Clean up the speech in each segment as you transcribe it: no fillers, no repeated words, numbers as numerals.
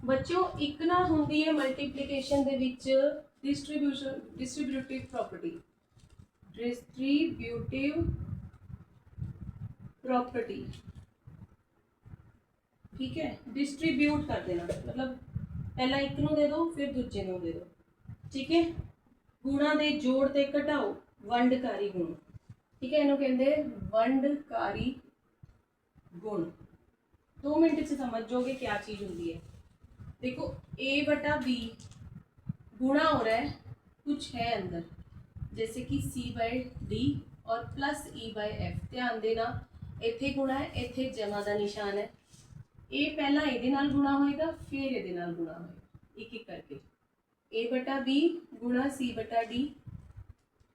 ਬੱਚਿਓ ਇੱਕ ਨਾ ਹੁੰਦੀ ਹੈ ਮਲਟੀਪਲੀਕੇਸ਼ਨ ਦੇ ਵਿੱਚ ਡਿਸਟ੍ਰੀਬਿਊਟਿਵ प्रॉपर्टी। ठीक है, डिस्ट्रीब्यूट कर देना मतलब पहला एक नूं दे दो फिर दूजे नूं दे दो। ठीक है, गुणा दे जोड़ ते घटाओ वंडकारी गुण। ठीक है, इन्हों कहते वंडकारी गुण। 2 मिनट से समझ जाओगे क्या चीज होती है। देखो a बटा b गुणा हो रहा है, कुछ है अंदर जैसे कि c बाय डी और प्लस e बाय एफ। ध्यान देना इत्थे गुणा है, इत्थे जमा का निशान है। ए पहला ये गुणा होएगा फिर ये गुणा होएगा, एक एक करके a बटा b गुणा c बटा डी।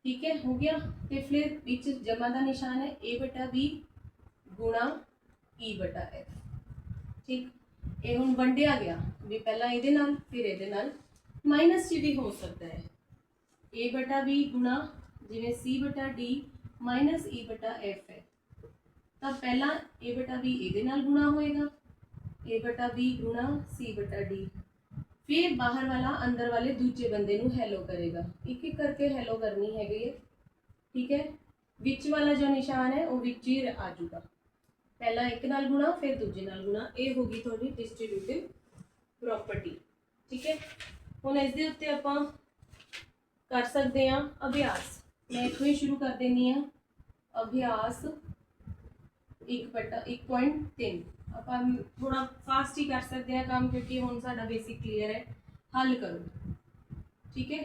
ठीक है, हो गया। तो फिर बीच जमा का निशान है a बटा b गुणा e बटा f। ठीक, ये हुण वंडिया गया भी पहला ये फिर ये माइनस च भी हो सकता है। ए बटा बी गुणा जिमें सी बटा डी माइनस ई बटा एफ है, तब पहला ए बटा बी ये गुणा होएगा, ए बटा बी गुणा सी बटा डी। फिर बाहर वाला अंदर वाले दूजे बंदे नू हैलो करेगा, एक एक करके हैलो करनी है। ठीक है, विच वाला जो निशान है वो विच ही आ जाऊगा। पहला एक नाल गुणा फिर दूजे नाल गुणा, ये होगी थोड़ी डिस्ट्रीब्यूटिव प्रॉपर्टी। ठीक है, हुण इस दे उत्ते आपां कर सकते हैं अभ्यास। मैं इत्थों ही शुरू कर देनी है। अभ्यास 1.3 आपां थोड़ा फास्ट ही कर सकते हैं काम, क्योंकि हुण साडा बेसिक क्लीयर है। हल करो। ठीक है,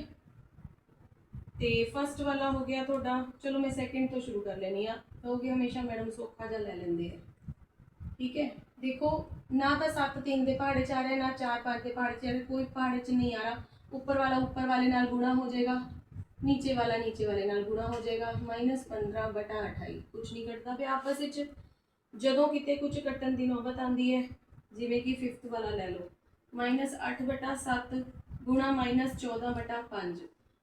तो फर्स्ट वाला हो गया थोड़ा। चलो मैं सैकेंड तो शुरू कर लेनी है, क्योंकि हमेशा मैडम सौखा जा ले लेंदे है। ठीक है, देखो ना तो 7 3 के पहाड़े च आ रहा है, ना 4 5 के पहाड़े च आ रहा है, कोई पहाड़े च नहीं आ रहा। ऊपर वाला ऊपर वाले नाल गुणा हो जाएगा, नीचे वाला नीचे वाले नाल गुणा हो जाएगा। -15 बटा 28 कुछ नहीं कटता पे आपस में। जदों किते कुछ कट्टन की नौबत आती है, जिमें कि 5th वाला ले लो, -8 बटा 7 गुणा -14 बटा 5।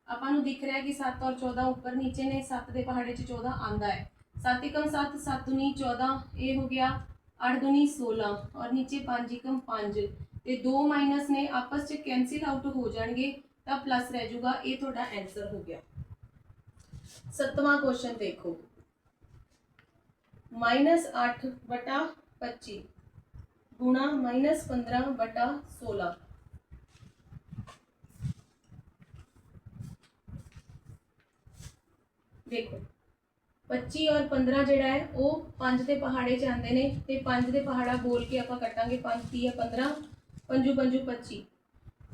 आपां दिख रहा है कि 7 और 14 ऊपर नीचे ने, 7 के पहाड़े च 14 आता है। 7 एकम 7 7 दूनी 14, ये हो गया 8 दूनी 16 और नीचे 5 एकम 5। ये 2 माइनस ने आपस में कैंसिल आउट हो जाएंगे, तब प्लस रह जाऊगा। ये थोड़ा आंसर हो गया। 7वां क्वेश्चन देखो, -8 बटा 25 गुणा -15 बटा 16। देखो 25 और 15 जोड़ा है वो 5 के पहाड़े च आते हैं, तो 5 के पहाड़ा बोल के आप कटांगे। 5 3 15 5 5 25।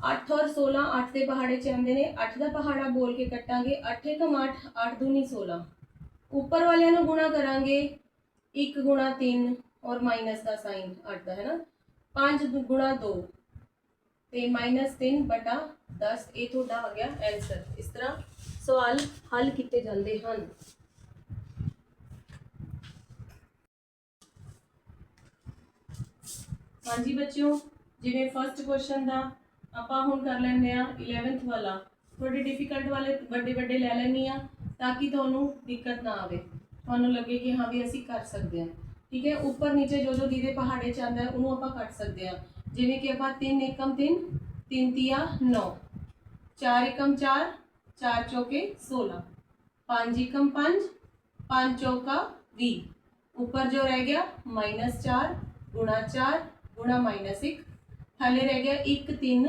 8 और 16 8 के पहाड़े च आते हैं, 8 का पहाड़ा बोल के कटांगे। 8 एकम 8 8 दूनी 16। ऊपर वाले गुणा करांगे 1 गुणा 3 और माइनस का साइन 8 का है ना, 5 गुणा 2 तो -3 बटा 10। ये थोड़ा आ गया आंसर। इस तरह सवाल हल किए जाते हैं। हाँ जी बच्चों, जिवें फर्स्ट क्वेश्चन का आपां हुण कर लैंदे आ 11th वाला। थोड़े डिफिकल्ट वाले बड़े बड़े लै लैनी आ, ताकि तुहानूं दिक्कत ना आवे, तुहानूं लगे कि हाँ भी असीं कर सकते हैं। ठीक है, ऊपर नीचे जो जो दीदे पहाड़े च आंदा है उन्होंने आपां कट सकते हैं। जिवें कि आपां 3 एकम 3 3 तिया 9, 4 एकम 4 4 चौके 16, 5 एकम 5 5 चौका 20। ऊपर जो रह गया -4 गुणा 4 गुणा -1, थले रह गया 1 3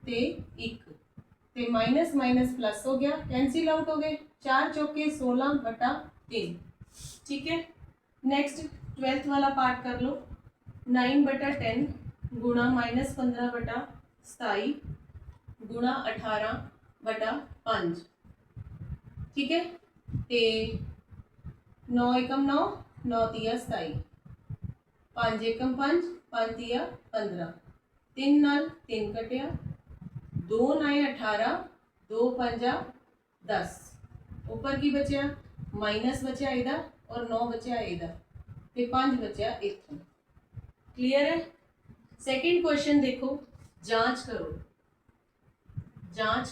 ते 1 ते माइनस माइनस प्लस हो गया, कैंसिल आउट हो गए। 4 चौके 16 बटा 3। ठीक है, नेक्स्ट 12th वाला पार्ट कर लो। 9 बटा 10 गुणा -15 बटा 27 गुणा 18 बटा 5। ठीक है, ते 9 एकम 9 9 तिया 27, 5 एकम 5 5 तिया 15, 3 नाल 3 कटिया, 2 9 18 2 5 10। ऊपर की बचा माइनस बचा इहदा और 9 बचा इहदा ते 5 बचा इथों। क्लियर है। सेकंड क्वेश्चन देखो, जांच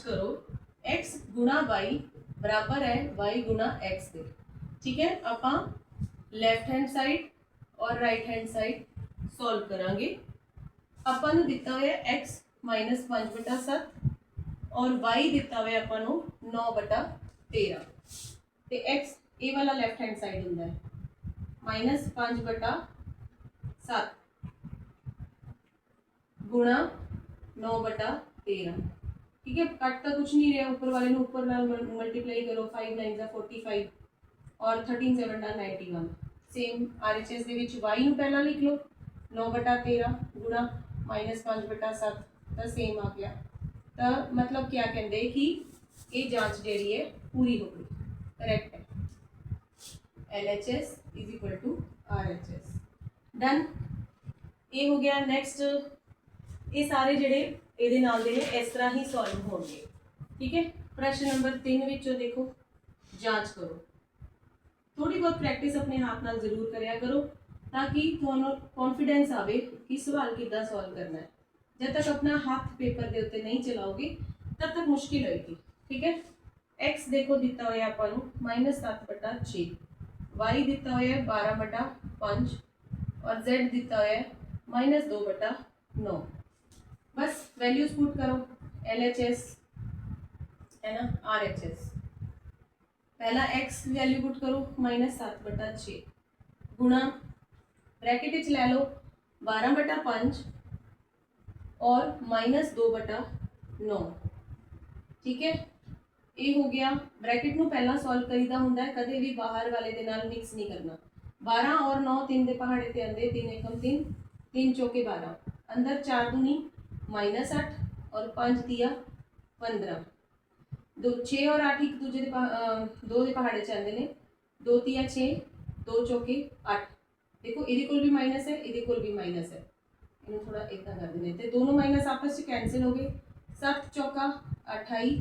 करो x गुणा y बराबर है y गुणा x के। ठीक है, आपां लेफ्ट हैंड साइड और राइट हैंड साइड सॉल्व करांगे। ਆਪਾਂ ਨੂੰ ਦਿੱਤਾ ਹੋਇਆ x ਮਾਈਨਸ 5/7 और y ਦਿੱਤਾ ਹੋਇਆ ਆਪਾਂ ਨੂੰ 9/13 ਤੇ x ਇਹ ਵਾਲਾ ਲੈਫਟ ਹੈਂਡ ਸਾਈਡ ਹੁੰਦਾ ਹੈ माइनस 5/7 गुणा 9/13 ठीक है। कट का कुछ नहीं रहा, ऊपर वाले ने ऊपर नाल मल्टीप्लाई करो 5 9 45 और 13 7 91 सेम आरएचएस ਦੇ ਵਿੱਚ y ਨੂੰ ਪਹਿਲਾਂ ਲਿਖ ਲਓ 9/13 गुणा माइनस 5/7 ਤਾਂ सेम आ गया। ਤਾਂ मतलब क्या कहते कि ये जांच ਜਿਹੜੀ है पूरी हो गई, करेक्ट है। LHS is equal to RHS done. ये हो गया। नेक्स्ट ये सारे ਜਿਹੜੇ ਇਹਦੇ ਨਾਲ ਦੇ ਨੇ ਇਸ ਤਰ੍ਹਾਂ ਹੀ ਸੋਲਵ ਹੋਣਗੇ ठीक है। प्रश्न नंबर 3 ਵਿੱਚੋਂ देखो जांच करो, थोड़ी बहुत प्रैक्टिस अपने हाथ नाल जरूर करिया करो ताकि ਤੁਹਾਨੂੰ कॉन्फिडेंस आवे कि सवाल किद्दां सॉल्व करना है। जब तक अपना हाथ पेपर के उत्ते नहीं चलाओगे तब तक मुश्किल होएगी ठीक है। x देखो दिता होया आपां नूं -7/6, y दिता होया 12/5 और z दिता होया -2/9। बस वैल्यूज पुट करो LHS है ना RHS। पहला x वैल्यू पुट करो -7/6 गुणा ब्रैकेट च लै लो 12/5 और -2/9 ठीक है। ये हो गया। ब्रैकेट नूं पहला सॉल्व करीदा हुंदा है, कदे भी बाहर वाले दे नाल मिक्स नहीं करना। 12 और 9 3 दे पहाड़े ते आंदे 3 एकम 3 3 चौके 12 अंदर 4 दूनी -8 और 5 दिया 15 दो 6 और 8 एक दूजे दे दो दे पहाड़े च आंदे ने 2 तिया 6 2 चौके 8। देखो इहदे कोल भी माइनस है, इहदे कोल भी माइनस है, इन्हें थोड़ा इतना कर देने ते दोनों माइनस आपस में कैंसिल हो गए। 7 चौका 28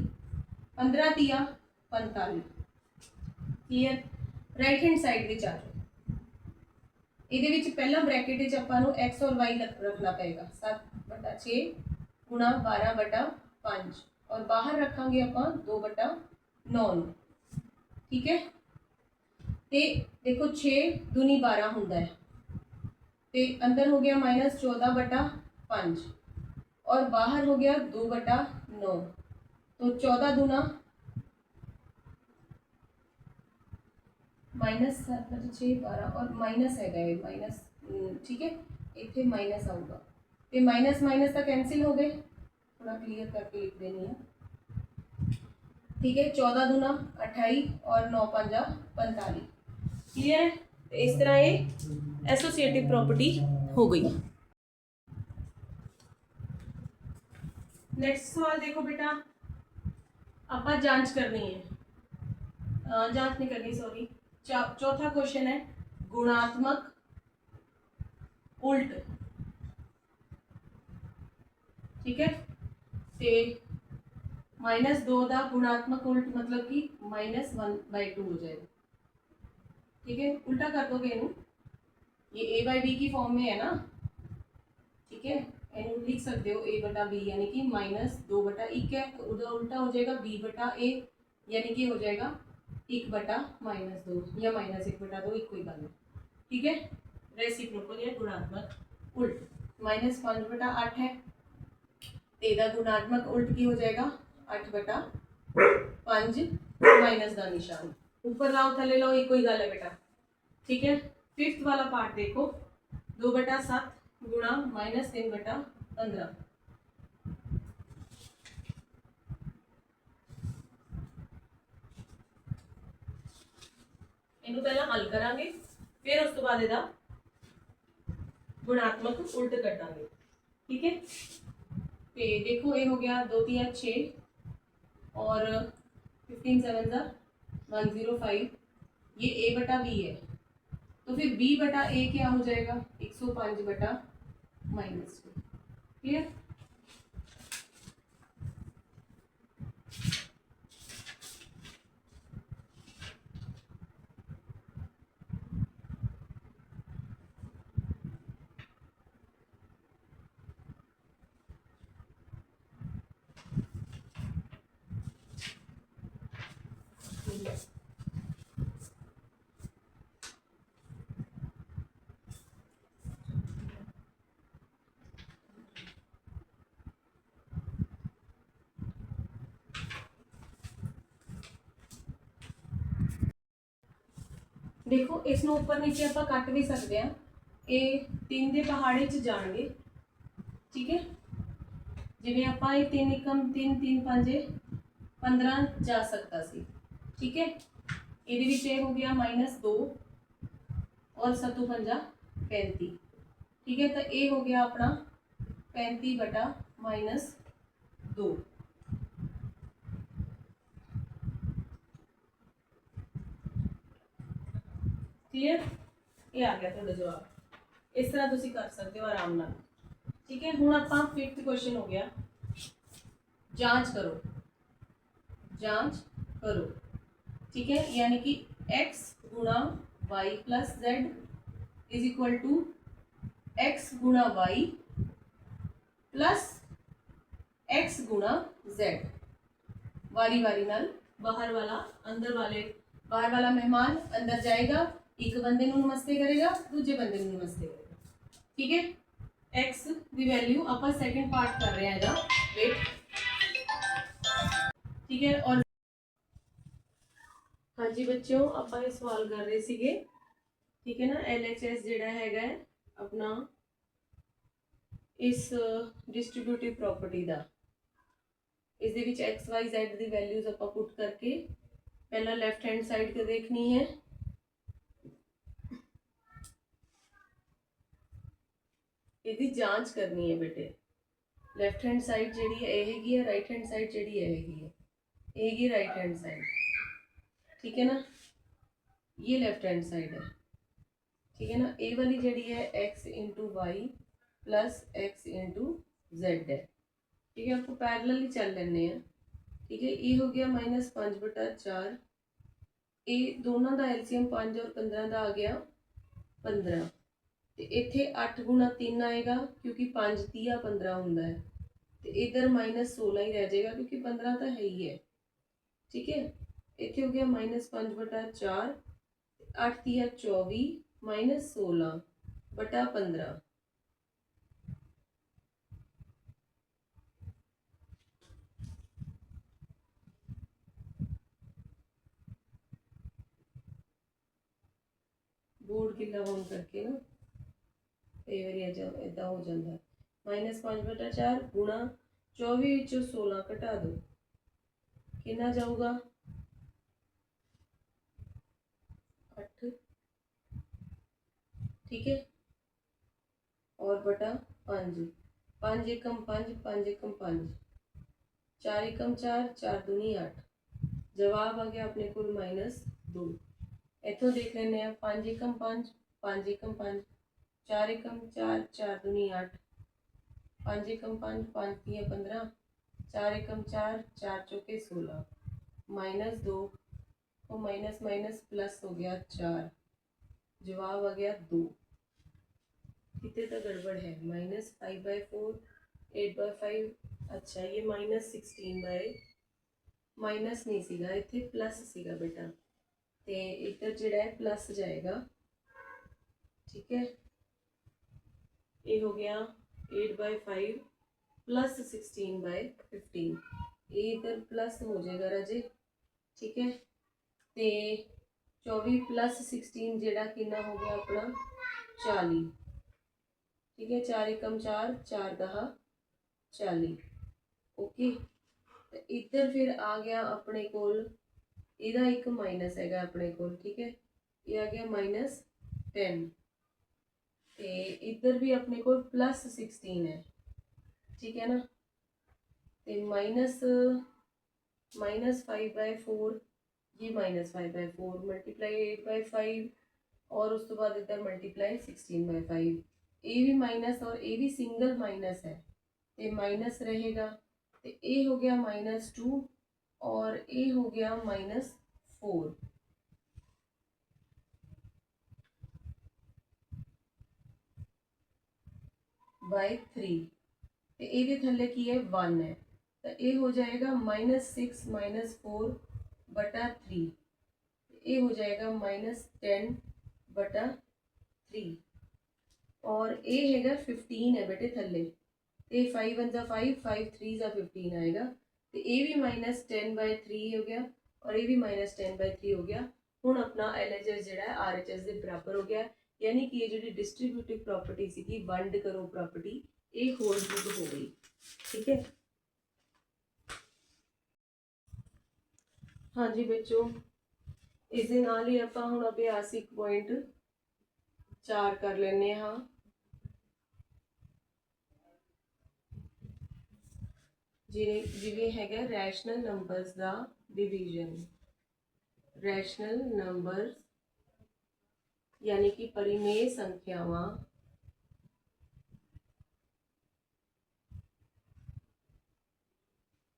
15 तिया 45 क्लियर। राइट हैंड साइड विच आ जाओ। इहदे विच पहला ब्रैकेट विच आपां नूं x और y रखना पेगा 7/6 गुणा 12/5 और बाहर रखांगे आपां 2/9 ठीक है। ते देखो 6 दूनी 12 हुंदा है ते अंदर हो गया -14/5 और बाहर हो गया 2/9 तो 14 दूना -7/6 12 और माइनस है गए माइनस ठीक है। इतने माइनस आऊगा तो माइनस माइनस तक कैंसिल हो गए, थोड़ा क्लियर करके लिख देनी है ठीक है। 14 दूना 28 और 9 5 45 क्लियर है। तो इस तरह ये एसोसिएटिव प्रॉपर्टी हो गई। नेक्स्ट सवाल देखो बेटा, आप जांच करनी है, जांच नहीं करनी सॉरी। चौथा क्वेश्चन है गुणात्मक उल्ट ठीक है। ते -2 का गुणात्मक उल्ट मतलब कि -1/2 हो जाएगा ठीक है। उल्टा कर दोगे इनू, ये a/b की फॉर्म में है ना ठीक है। इनू लिख सकते हो a/b यानी कि -2/1 है तो उधर उल्टा हो जाएगा b/a यानी कि हो जाएगा 1/-2 या -1/2 एक कोई गल ठीक है। रेसिप्रोकल या गुणात्मक उल्ट -5/8 है तो इसका गुणात्मक उल्ट की हो जाएगा 8/5 माइनस का निशान ऊपर लाओ थले लाओ एक कोई गल है बेटा ठीक है। फिफ्थ वाला पार्ट देखो 2/7 गुणा -3/15 इनू पहला हल करांगे फिर उस तो बाद इहदा गुणात्मक उल्ट कटांगे ठीक है। तो देखो ये हो गया 2 3 6 और 15 7 105 ये a/b है तो फिर b/a क्या हो जाएगा 105/-2 क्लियर। देखो इसनों उपर नीचे आप कट भी सकते हैं, ये 3 के पहाड़े च जाएंगे, ठीक है। जिवें आप 3 एकम 3 3 5 15 जा सकता सी, ठीक है। ये हो गया -2 और 7 पंजा 35, ठीक है। तो ये हो गया अपना 35 बटा -2। क्लीयर, ये आ गया तुहाडा जवाब। इस तरह तुसीं कर सकते हो आराम नाल, ठीक है। हुण आपां 5th क्वेश्चन हो गया, जांच करो, जांच करो, ठीक है। यानी कि x गुणा y plus z is equal to x गुणा वाई प्लस x गुणा जेड। वारी वारी नाल बाहर वाला अंदर वाले, बाहर वाला मेहमान अंदर जाएगा, एक बंदे नूं नमस्ते करेगा, दूजे बंदे नूं नमस्ते करेगा, ठीक है। x की वैल्यू आपां सेकंड पार्ट कर रहे हैं जा, वेट, ठीक है। और हाँ जी बच्चों, आपां ये सवाल कर रहे सीगे, ठीक है ना। LHS जिहड़ा हैगा है अपना इस डिस्ट्रीब्यूटिव प्रॉपर्टी का, इस दे विच एक्स वाई जेड की वैल्यूज आपां पुट करके पहला लैफ्ट हैंड साइड को देखनी है, इसकी जांच करनी है बेटे। लैफ्ट हैंड साइड जी है, राइट हैंड साइड जी है, राइट हैंड साइड, ठीक है ना। ये लेफ्ट हैंड साइड है, ठीक है ना। ए वाली जी है x into y plus x into z है, ठीक है। आपको पैरेलल ही चल लेने हैं, ठीक है। ये हो गया -5/4, ये दोनों का एलसीएम 5 और 15 का आ गया 15। तो इत्थे 8 गुणा 3 आएगा क्योंकि 5 30 15 होंदा है, तो इधर -16 ही रह जाएगा क्योंकि 15 तो है ही है, ठीक है। इत्थे हो गया -5/4, 8 30 24 -16/15। बोर्ड गिला होने करके ना कई बार इदा हो जाता है। -5/4 गुणा 24 16 घटा दो, कितना जाऊगा 8, ठीक है। और बटा 5, 5 एकम 5, 5 एकम 5, 4 एकम 4, 4 दूनी 8। जवाब आ गया अपने को -2। इतों देख लेने 5 एकम 5, 5 एकम 5, 4 एकम 4, 4 दूनी 8, 5 एकम 5, 5 3 15, 4 एकम 4, 4 चौके 16, -2, तो माइनस माइनस प्लस हो गया 4, जवाब आ गया 2। कितने तक गड़बड़ है, -5/4, 8/5, अच्छा ये -16 माइनस नहीं सीगा, इत्थे प्लस सीगा बेटा, ते इधर जिहड़ा है प्लस जाएगा, ठीक है। ये हो गया 8/5 प्लस 16/15, ये इधर प्लस हो जाएगा राजे, ठीक है। ते 24 प्लस 16 जिहड़ा कितना हो गया अपना 40, ठीक है। 4 एकम 4, 4 दहा 40, ओके। तो इधर फिर आ गया अपने कोल, इहदा एक माइनस हैगा अपने कोल, ठीक है। ये आ गया -10, ते इधर भी अपने को +16 है, ठीक है ना। ते -5/4, ये -5/4 मल्टीप्लाई 8/5 और उस तो बाद इधर मल्टीप्लाई 16/5, ए भी माइनस और ए भी सिंगल माइनस है, तो माइनस रहेगा, तो ए हो गया -2 और ए हो गया -4। बाय 3, तो ये थले की है 1 है, तो ये हो जाएगा -6 -4/3, ये हो जाएगा -10/3, और ये हैगा 15 है बेटे थले, तो 5 1 5, 5 3 15 आएगा, तो ये भी -10/3 हो गया और ये भी -10/3 हो गया, ਹੁਣ ਆਪਣਾ LHS ਜਿਹੜਾ ਹੈ RHS ਦੇ ਬਰਾਬਰ ਹੋ ਗਿਆ, ਯਾਨੀ ਕਿ ਇਹ ਜਿਹੜੀ ਡਿਸਟ੍ਰੀਬਿਊਟਿਵ ਪ੍ਰੋਪਰਟੀ ਸੀਗੀ, ਵੰਡ ਕਰੋ ਪ੍ਰੋਪਰਟੀ, ਇਹ ਹੋਰ ਗੁੱਡ ਹੋ ਗਈ। ਠੀਕ ਹੈ, ਹਾਂਜੀ ਬੱਚੋ, ਇਸ ਦੇ ਨਾਲ ਹੀ ਆਪਾਂ ਹੁਣ ਅਭਿਆਸ 1.4 ਕਰ ਲੈਂਦੇ ਹਾਂ। ਜਿਵੇਂ ਹੈਗਾ ਰੈਸ਼ਨਲ ਨੰਬਰਸ ਦਾ ਡਿਵੀਜ਼ਨ। ਰੈਸ਼ਨਲ ਨੰਬਰਸ यानी कि परिमेय संख्यावां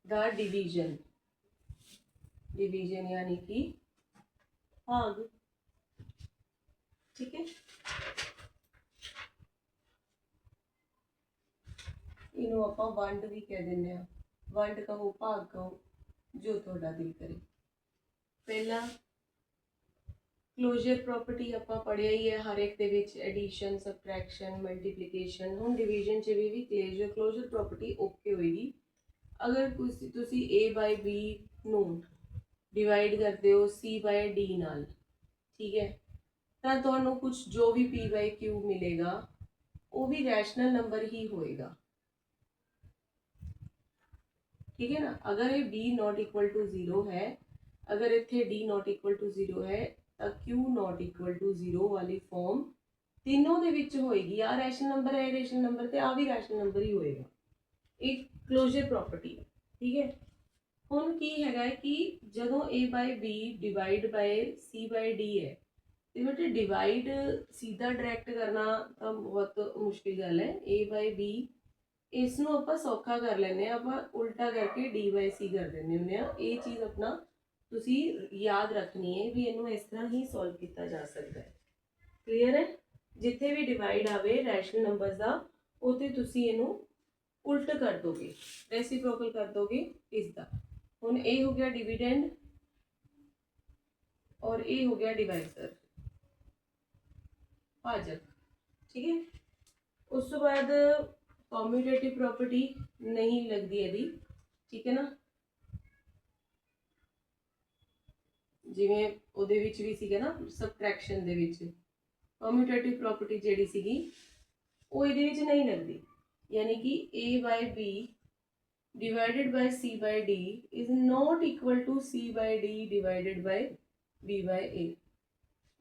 दा डिवीजन, डिवीजन यानी कि भाग। ठीक है, इनू आप वंड भी कह दें, वंड कहो भाग कहो जो थोड़ा दिल करे। पहला क्लोजर प्रॉपर्टी आप पढ़िया ही है, हर एक दे विच एडिशन, सबट्रैक्शन, मल्टीप्लीकेशन। हुण डिवीजन च भी क्लोजर प्रॉपर्टी ओके होएगी। अगर तुसी A बाय B नू डिवाइड करते हो C बाय D नाल, ठीक है, तो तुहानू कुछ जो भी P बाय Q मिलेगा वो भी रैशनल नंबर ही होएगा। ठीक है ना, अगर ये B नॉट इक्वल टू 0 है, अगर इत्थे D नॉट इक्वल टू 0 है, तो Q नॉट इक्वल टू 0 वाली फॉर्म तीनों दे विच होएगी। आ रैशनल नंबर है, रैशनल नंबर ते आ भी रैशनल नंबर ही होएगा। एक क्लोजर प्रॉपर्टी है। ठीक है, हुण की हैगा है कि जदों A by B divide by C by D है, तो बेटे डिवाइड सीधा डायरैक्ट करना तो बहुत मुश्किल गल है। A बाय B इसनों आपां सौखा कर लैंदे आं, आपां उल्टा करके D बाय C कर दिंदे हुंदे आ। ये चीज़ अपना तुसी याद रखनी है भी इनू इस तरह ही सॉल्व किया जा सकता है। क्लीयर है, जिथे भी डिवाइड आवे रैशनल नंबर्स का, उते तुसी इनू उल्ट कर दोगे, रेसिप्रोकल कर दोगे इसका। हुण ये हो गया डिविडेंड और ये हो गया डिवाइजर, भाजक। ठीक है, उस तो बाद कॉम्यूटेटिव प्रॉपर्टी नहीं लगती यदि, ठीक है ना, जिवें उहदे विच भी सीगा ना सबट्रैक्शन दे विच कॉम्यूटेटिव प्रॉपर्टी जिहड़ी सीगी वो इहदे विच नहीं लगती। यानी कि A by B divided by C by D is not equal to C by D divided by B by A।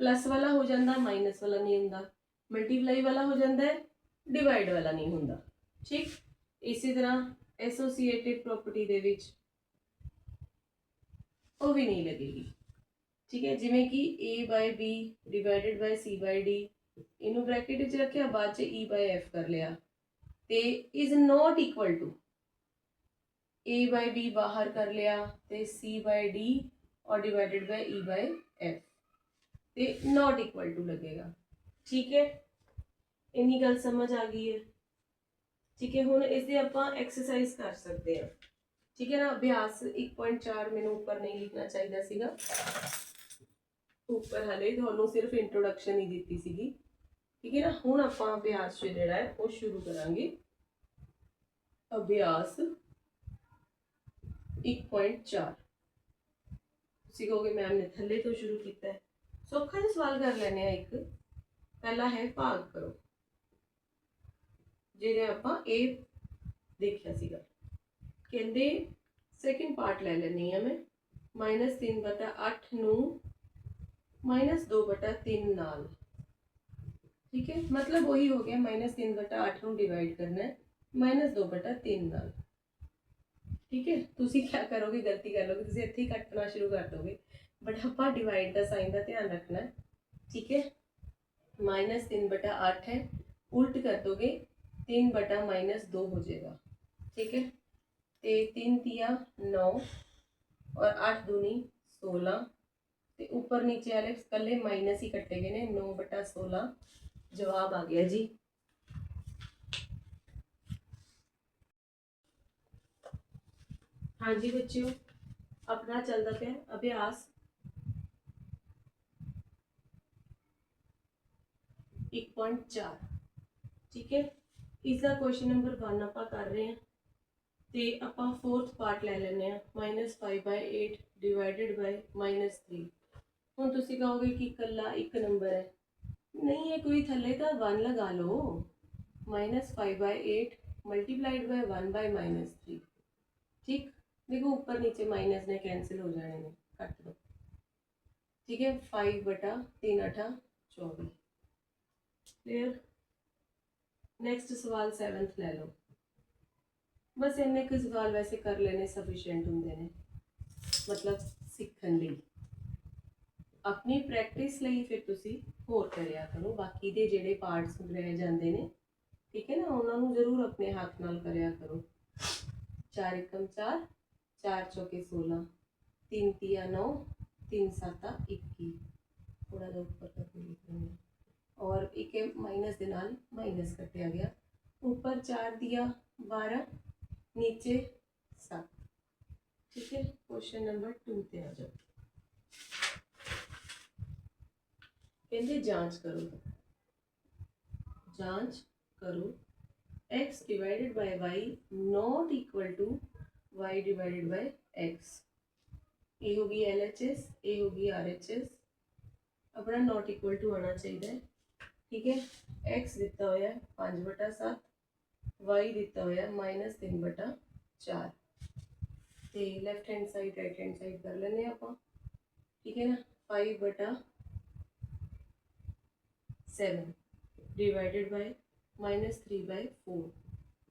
Plus वाला हो जाता, माइनस वाला नहीं होंदा, मल्टीप्लाई वाला हो जाता है, डिवाइड वाला नहीं होंदा। ठीक, इसी तरह एसोसिएटिव प्रॉपर्टी दे विच वो भी नहीं लगेगी। ठीक है, जिमें कि A by B divided by C by D, इनू ब्रैकेट विच रखिया, बाद च E बाय F कर लिया, ते is not equal to A by B बाहर कर लिया, ते C बाय D और divided by E by F, ते नॉट इक्वल टू लगेगा। ठीक है, इन्नी गल समझ आ गई है। ठीक है, हुण इससे आपां एक्सरसाइज कर सकते हैं। ठीक है ना, अभ्यास 1.4 मैनू ऊपर नहीं लिखना चाहिए सीगा, ऊपर हाले तुहानू सिर्फ इंट्रोडक्शन ही दी सीगी। ठीक है ना, हुण आपां अभ्यास जिहड़ा है वो शुरू करांगे। अभ्यास 1.4 तुसीं कहोगे मैम ने थल्ले तो शुरू किया है, सौखा जिहा सवाल कर लैने आ। एक पहला है भाग करो, जिहड़े आपां ए देखिया सीगा। कहंदे सैकेंड पार्ट ले लैनी है मैं, -3/8 नू -2/3 नाल। ठीक है, मतलब वही हो गया, -3/8 नू डिवाइड करना है -2/3 नाल। ठीक है, तुसी क्या करोगे, गलती कर लोगे, तुसी इत्थे ही कटना शुरू कर दोगे, बट आपां डिवाइड का साइन का ध्यान रखना है। ठीक है, -3/8 है, उल्ट कर दोगे 3/-2 हो जाएगा। ठीक है, तो 3 तिया 9 और 8 दूनी 16, तो ऊपर नीचे वाले कल्ले माइनस ही कट्टे गए ने, 9/16 जवाब आ गया जी। हाँ जी बच्चों, अपना चलता पे अभ्यास 1.4। ठीक है, इसका क्वेश्चन नंबर 1 आप कर रहे हैं, तो आप फोर्थ पार्ट ले लेने, -5/8 डिवाइडेड बाय -3। ਹੁਣ ਤੁਸੀਂ ਕਹੋਗੇ ਕਿ ਇਕੱਲਾ ਇੱਕ ਨੰਬਰ ਹੈ, नहीं है कोई थले तो 1 लगा लो, -5/8 मल्टीप्लाइड बाय 1/-3। ठीक, देखो ऊपर नीचे माइनस ने कैंसिल हो जाने ने, काट दो। ठीक है, 5/3 8 24। क्लियर। नेक्स्ट सवाल 7th ले लो। बस इन्ने क सवाल वैसे कर लेने सफिशिएंट होंगे ने, मतलब सीखने ਲਈ। अपनी प्रैक्टिस ਲਈ ਫਿਰ ਤੁਸੀਂ ਹੋਰ ਕਰਿਆ ਕਰੋ, ਬਾਕੀ ਦੇ ਜਿਹੜੇ ਪਾਰਟਸ ਰਹਿ ਜਾਂਦੇ ਨੇ, ਠੀਕ ਹੈ ਨਾ, ਉਹਨਾਂ ਨੂੰ ਜ਼ਰੂਰ ਆਪਣੇ ਹੱਥ ਨਾਲ ਕਰਿਆ ਕਰੋ। 4 एकम 4, 4 चौके 16, 3 तिया 9, 3 7 21, थोड़ा सा ऊपर करके लिख लेंगे, और एक माइनस के नाल माइनस कटिया गया, ऊपर 4 दिया 12, नीचे 7। ठीक है, क्वेश्चन नंबर 2 पे आ जाओ। कहते जांच करो, जांच करो x divided by y not equal to y divided by x। ये होगी LHS, ये होगी RHS, अपना नॉट इक्वल टू आना चाहिए। ठीक है, x दिता होया 5/7, y दिता होया -3/4, तो left hand side right hand side कर लेने आप। ठीक है ना, 5/7 डिवाइडेड बाय -3/4,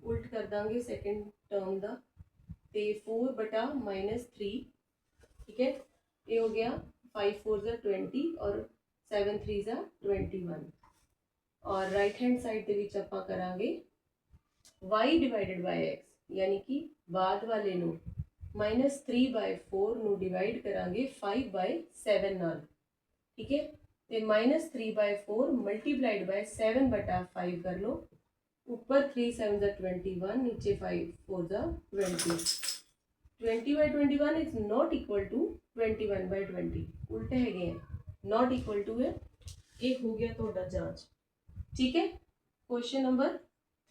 उल्ट कर देंगे सेकेंड टर्म का, तो 4/-3। ठीक है, ये हो गया 5 4 20 और 7 3 21, और राइट हैंड साइड के विच आपां करांगे y डिवाइडेड बाय x, यानी कि बाद वाले नू -3/4 नू डिवाइड करांगे 5/7 नाल। ठीक है, तो -3/4 मल्टीप्लाइड बाय 7/5 कर लो, ऊपर 3 7 21, नीचे 5 4 20। 20/21 इज नॉट इक्वल टू 21/20, उल्टे है गए नॉट इक्वल टू है, ये हो गया थोड़ा जांच। ठीक है, क्वेश्चन नंबर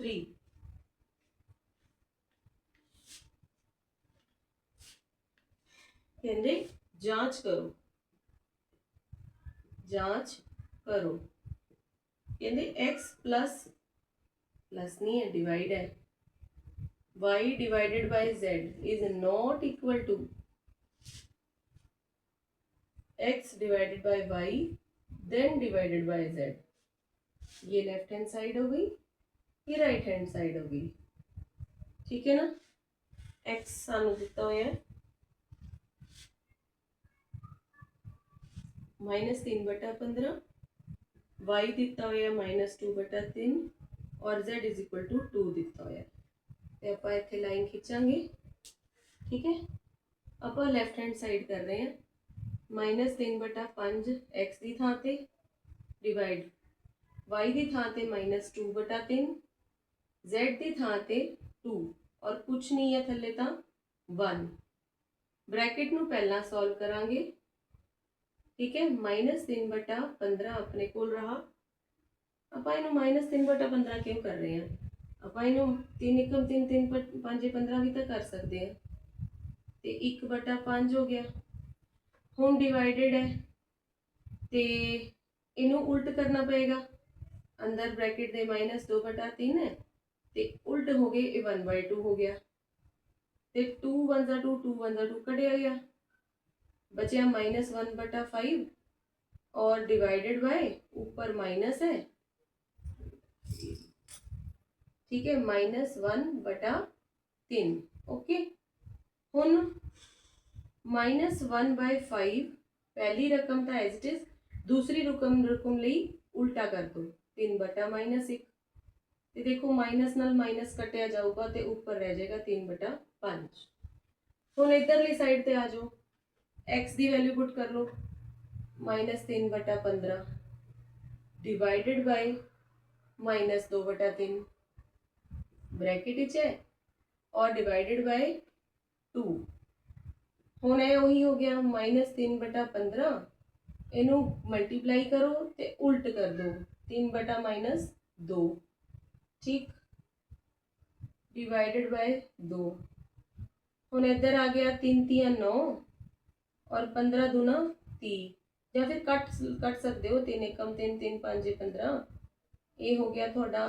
3, कहते जांच करो, जांच करो, कहते x प्लस प्लस नहीं है डिवाइड है, y divided by z is not equal to x divided by y then divided by z। ये लेफ्ट हैंड साइड हो गई, ये राइट हैंड साइड हो गई। ठीक है ना, x सानू दिता हुआ है -3/15, y दिता हुआ -2/3, और z इज इक्वल टू 2 दिता हुआ है, तो आप इतने लाइन खिंचांगे। ठीक है, आप लैफ्ट हैंड साइड कर रहे हैं, -3/5 x की थां ते डिवाइड y की थां ते -2/3, z की थां ते 2, और कुछ नहीं है थले तो 1। ब्रैकेट नू पहला सॉल्व करांगे। ठीक है, -3/15 अपने कोल रहा, आप इनू -3/15 क्यों कर रहे हैं, आप इनू 3 एकम 3 3 5 15 भी तो कर सकते हैं, तो 1/5 हो गया। हुण डिवाइडेड है तो इनू उल्ट करना पएगा, अंदर ब्रैकेट दे -2/3 है, तो उल्ट हो गए, ये 1/2 हो गया, तो 2 1 2 2 1 2 कटिया गया, बचा -1/5, और डिवाइडेड बाय ऊपर माइनस है। ठीक है, -1/3। ओके, हुण -1/5 पहली रकम तो एज इट इज, दूसरी रकम ਲਈ उल्टा कर दो, 3/-1, तो देखो माइनस नाल माइनस कटिया जाऊगा, तो ऊपर रह जाएगा 3/5। हुण इधरली साइड ते आ जाओ, x की वैल्यू पुट कर लो, -3/15 डिवाइडेड बाय -2/3 ब्रैकेट है, और डिवाइडेड बाय 2। हुण ये वही हो गया -3/15, इनू मल्टीप्लाई करो तो उल्ट कर दो, 3/-2। ठीक, डिवाइडेड बाय 2। हुण इधर आ गया 3 3 9, और 15 दूना 30, या फिर कट सकते हो 3 एकम 3 3 5 15, ये हो गया थोड़ा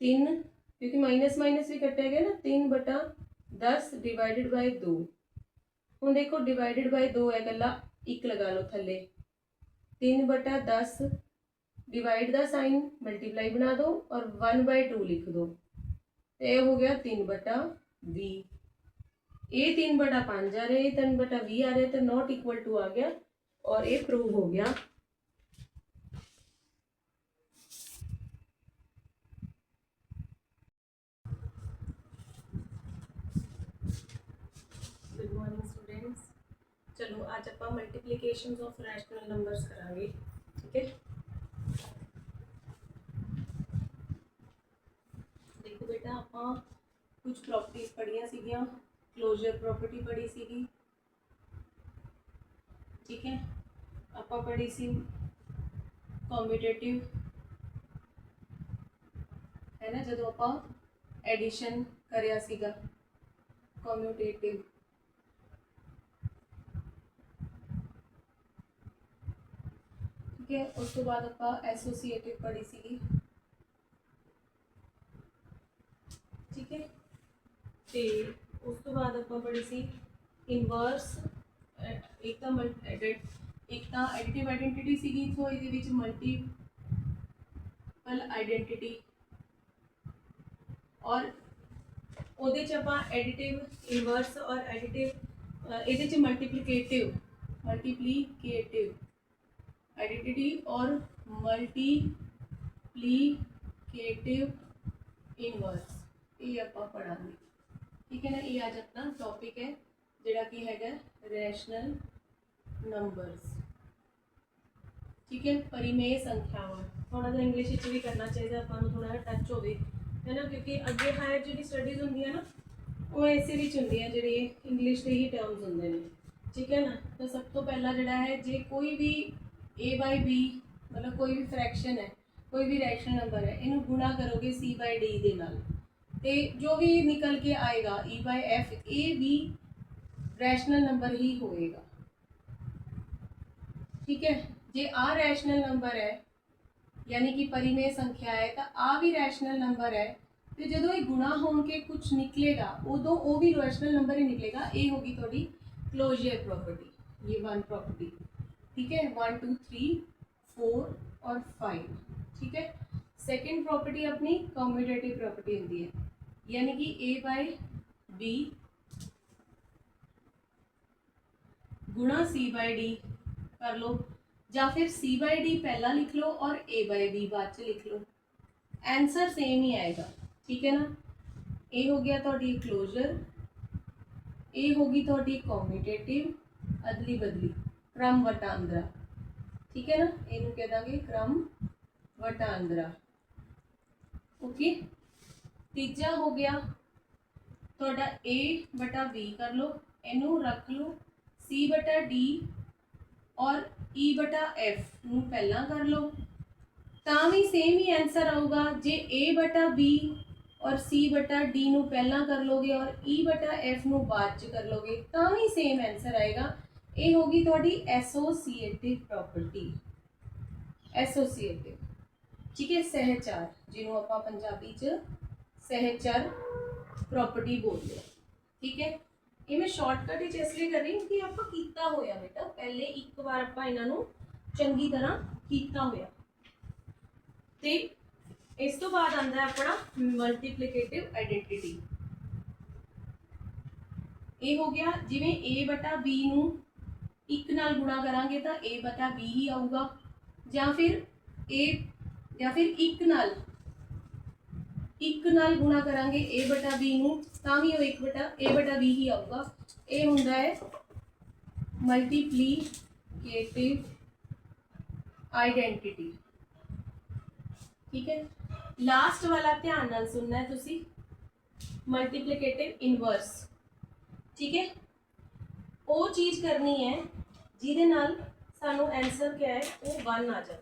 3, क्योंकि माइनस माइनस भी कटे गए ना, 3/10 डिवाइडेड बाय 2। हूँ देखो डिवाइडेड बाय 2 है, गला 1 लगा लो थले, 3/10 डिवाइड द साइन मल्टीप्लाई बना दो और 1/2 लिख दो, तो ये हो गया 3/20। ये 3/5 आ रहा है, ये 3/20 आ रहा है, तो नॉट इक्वल टू आ गया और ये प्रूव हो गया। गुड मॉर्निंग स्टूडेंट्स, चलो आज आप मल्टीप्लिकेशंस ऑफ रैशनल नंबर्स करांगे, ठीक है। देखो बेटा आप कुछ प्रॉपर्टीज पढ़िया सीगियां, क्लोजर प्रॉपर्टी पढ़ी सीगी, ठीक है। आप पढ़ी सी कॉम्यूटेटिव, है ना, जो आप एडिशन करिया सीगा कॉम्यूटेटिव, ठीक है। उस तो बाद आप एसोसिएटिव पढ़ी सीगी, ठीक है। तो उस तो बाद आप पढ़ी सी इनवर्स, एक तो एडिटिव आइडेंटिटी सीगी, सो ये मल्टीपल आइडेंटिटी, और ਉਹਦੇ ਚ ਆਪਾਂ ਐਡੀਟਿਵ ਇਨਵਰਸ ਔਰ ਐਡੀਟਿਵ ਇਹਦੇ ਚ ਮਲਟੀਪਲੀਕੇਟਿਵ ਆਈਡੈਂटिटी और मल्टीप्लीकेटिव इनवर्स, ये आप पढ़ांगे, ठीक है ना। ये आज अपना टॉपिक है जिहड़ा कि हैगा रैशनल नंबर्स, ठीक है। परिमेय संख्यावां थोड़ा जिहा इंग्लिश विच भी करना चाहिए, आपां नूं थोड़ा जिहा टच होवे, है ना, क्योंकि अगे हायर जी स्टडीज़ होंगी ना वो इसे भी होंगी जी इंग्लिश के ही टर्म्स होंगे ने, ठीक है ना। तो सब तो पहला जोड़ा है, जे कोई भी A/B मतलब कोई भी फ्रैक्शन है, कोई भी रैशनल नंबर है, इनू गुणा करोगे C/D दे नाल, ते जो भी निकल के आएगा E/F, ये भी रैशनल नंबर ही होएगा, ठीक है। जे आ रैशनल नंबर है यानी कि परिमेय संख्या है, तो आ भी रैशनल नंबर है, तो जो ये गुणा होके कुछ निकलेगा उदों वो भी रैशनल नंबर ही निकलेगा। ये होगी थोड़ी क्लोजर प्रॉपर्टी, ये 1 प्रॉपर्टी, ठीक है। 1 2 3 4 और 5, ठीक है। सेकंड प्रॉपर्टी अपनी कम्यूटेटिव प्रॉपर्टी होती है, यानी कि A/B गुणा C/D कर लो, या फिर C/D पहला लिख लो और A/B बाद च लिख लो, आंसर सेम ही आएगा, ठीक है ना। ये हो गया थोड़ी क्लोजर, ये होगी थोड़ी कम्यूटेटिव अदली बदली क्रम वटांदरा, ठीक है ना। इनू कह देंगे क्रम वटांदरा, ओके। तीजा हो गया थोड़ा A/B कर लो, इनू रख लो C/D और E/F नू पहला कर लो, तां भी सेम ही आंसर आऊगा। जे A/B और C/D नू पहला कर लोगे और E/F नू बाद च कर लोगे, तां भी सेम आंसर आएगा। ये होगी थोड़ी एसोसिएटिव प्रॉपर्टी, एसोसिएटिव, ठीक है। सहचार, जिन्हों आप पंजाबी च सहचार प्रॉपर्टी बोलते हैं, ठीक है। ये मैं शॉर्टकट इसलिए कर रही हूँ कि आप कीता होया बेटा, पहले एक बार आप इन्हों चंगी तरह कीता होया। ते इस तो बाद आंदा है अपना मल्टीप्लिकेटिव आइडेंटिटी। ये हो गया जिवें A/B नू 1 नाल गुणा करांगे तो A/B ही आऊगा, या फिर 1 नाल गुणा करांगे A/B नू तां भी A/B ही आऊगा। ये हुंदा है मल्टीप्लिकेटिव आइडेंटिटी, ठीक है। लास्ट वाला ध्यान नाल सुनना है तुसी, मल्टीप्लिकेटिव इनवर्स, ठीक है। वो चीज़ करनी है जिहदे नाल सानू आंसर क्या है वो 1 आ जाए।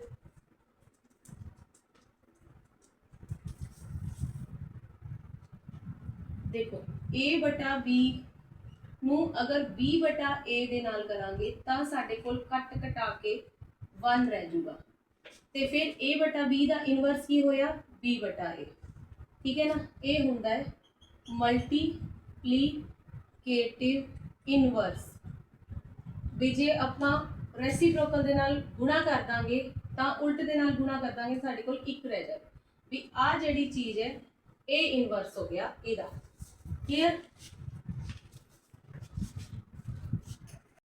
देखो A/B ਨੂੰ ਅਗਰ b ਬਟਾ a ਦੇ ਨਾਲ ਕਰਾਂਗੇ ਤਾਂ ਸਾਡੇ ਕੋਲ ਕੱਟ ਘਟਾ ਕੇ 1 ਰਹਿ ਜੂਗਾ ਤੇ ਫਿਰ a ਬਟਾ b ਦਾ ਇਨਵਰਸ ਕੀ ਹੋਇਆ b ਬਟਾ a। ਠੀਕ ਹੈ ਨਾ, ਇਹ ਹੁੰਦਾ ਹੈ ਮਲਟੀਪਲੀਕੇਟਿਵ ਇਨਵਰਸ। ਵੀ ਜੇ ਆਪਾਂ ਰੈਸੀਪ੍ਰੋਕਲ ਦੇ ਨਾਲ ਗੁਣਾ ਕਰ ਦਾਂਗੇ ਤਾਂ ਉਲਟ ਦੇ ਨਾਲ ਗੁਣਾ ਕਰ ਦਾਂਗੇ, ਸਾਡੇ ਕੋਲ 1 ਰਹਿ ਜਾਵੇ। ਵੀ ਆ ਜਿਹੜੀ ਚੀਜ਼ ਹੈ ਇਹ ਇਨਵਰਸ ਹੋ ਗਿਆ ਇਹਦਾ। ਕਲੀਅਰ।